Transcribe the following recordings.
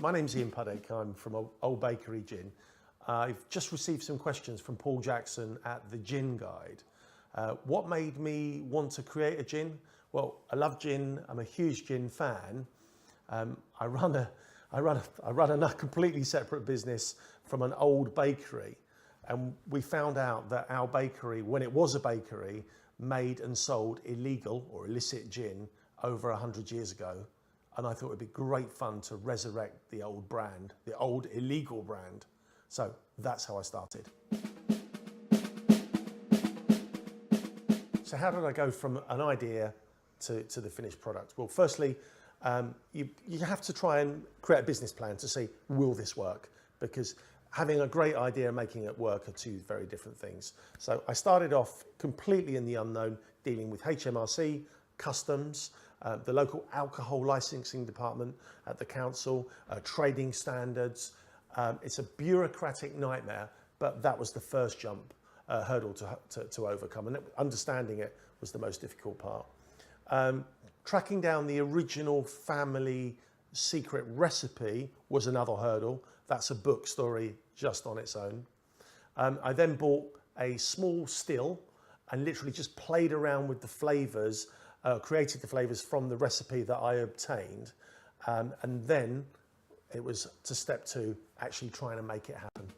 My name's Ian Puddick. I'm from Old Bakery Gin. I've just received some questions from Paul Jackson at the Gin Guide. What made me want to create a gin? Well, I love gin. I'm a huge gin fan. I run a completely separate business from an old bakery, and we found out that our bakery, when it was a bakery, made and sold illegal or illicit gin over 100 years ago. And I thought it'd be great fun to resurrect the old brand, the old illegal brand. So that's how I started. So how did I go from an idea to the finished product? Well, firstly, you have to try and create a business plan to see, will this work? Because having a great idea and making it work are two very different things. So I started off completely in the unknown, dealing with HMRC, customs, the local alcohol licensing department at the council, trading standards. It's a bureaucratic nightmare, but that was the first hurdle to overcome, and understanding it was the most difficult part. Tracking down the original family secret recipe was another hurdle. That's a book story just on its own. I then bought a small still and literally just played around with the flavors, created the flavors from the recipe that I obtained. And then it was to step two, actually trying to make it happen.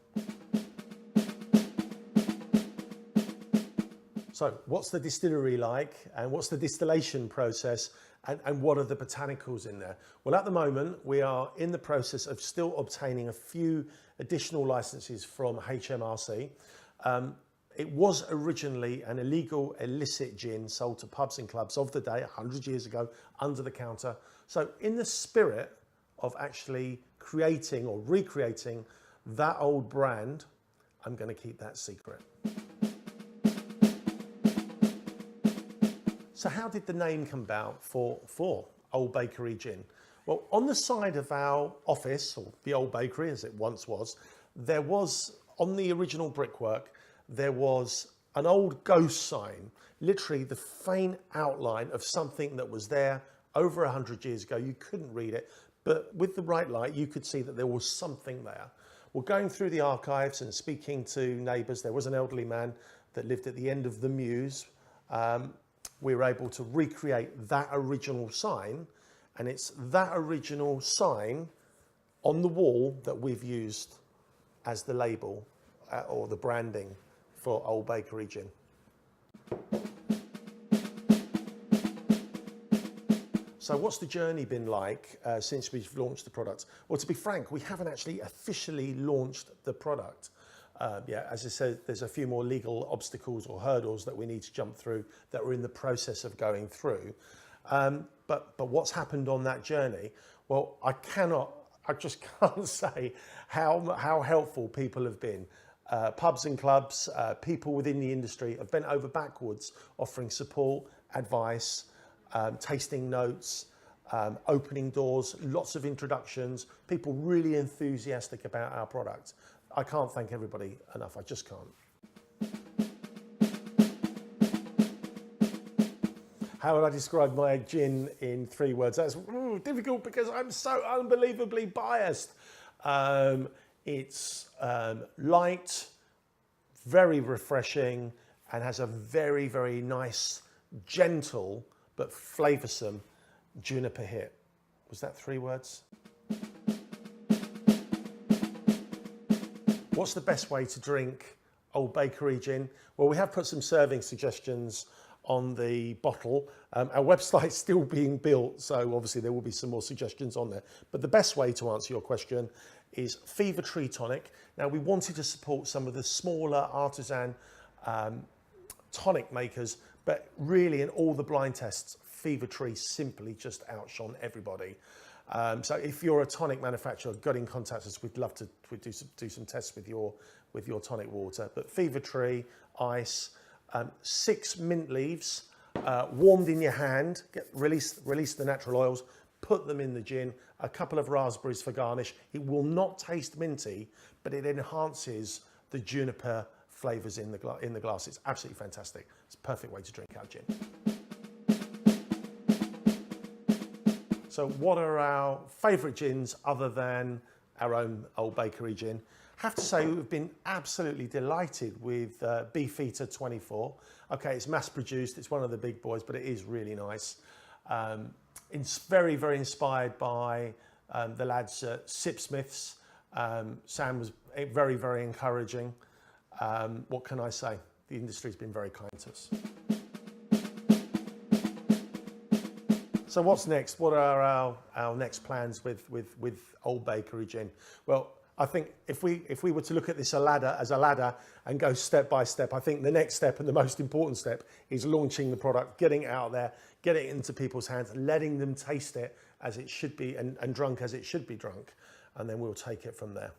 So what's the distillery like, and what's the distillation process, and what are the botanicals in there? Well, at the moment, we are in the process of still obtaining a few additional licenses from HMRC. It was originally an illegal, illicit gin sold to pubs and clubs of the day 100 years ago under the counter. So in the spirit of actually creating or recreating that old brand, I'm going to keep that secret. So how did the name come about for Old Bakery Gin? Well, on the side of our office, or the old bakery as it once was, there was, on the original brickwork, there was an old ghost sign, literally the faint outline of something that was there over 100 years ago. You couldn't read it, but with the right light, you could see that there was something there. Well, going through the archives and speaking to neighbours, there was an elderly man that lived at the end of the Mews. We were able to recreate that original sign, and it's that original sign on the wall that we've used as the label or the branding for Old Bakery Gin. So what's the journey been like since we've launched the product? Well, to be frank, we haven't actually officially launched the product. As I said, there's a few more legal obstacles or hurdles that we need to jump through that we're in the process of going through. But what's happened on that journey? Well, I just can't say how helpful people have been. Pubs and clubs, people within the industry have bent over backwards, offering support, advice, tasting notes, opening doors, lots of introductions, people really enthusiastic about our product. I can't thank everybody enough, I just can't. How would I describe my gin in 3 words? That's difficult because I'm so unbelievably biased. It's light, very refreshing, and has a very, very nice, gentle, but flavoursome juniper hit. Was that 3 words? What's the best way to drink Old Bakery Gin? Well, we have put some serving suggestions on the bottle. Our website's still being built, so obviously there will be some more suggestions on there. But the best way to answer your question is Fever Tree Tonic. Now, we wanted to support some of the smaller artisan tonic makers, but really in all the blind tests, Fever Tree simply just outshone everybody. So if you're a tonic manufacturer, get in contact us. We'd love to do some tests with your tonic water. But Fever Tree, ice, 6 mint leaves, warmed in your hand, release the natural oils, put them in the gin, a couple of raspberries for garnish. It will not taste minty, but it enhances the juniper flavours in the glass. It's absolutely fantastic. It's a perfect way to drink our gin. So what are our favourite gins other than our own Old Bakery gin? Have to say we've been absolutely delighted with Beefeater 24. Okay, it's mass produced, it's one of the big boys, but it is really nice. It's very, very inspired by the lads at Sipsmiths. Sam was very, very encouraging. What can I say? The industry's been very kind to us. So what's next? What are our next plans with Old Bakery gin? Well, I think if we were to look at this as a ladder and go step by step, I think the next step and the most important step is launching the product, getting it out there, getting it into people's hands, letting them taste it as it should be and drunk as it should be drunk, and then we'll take it from there.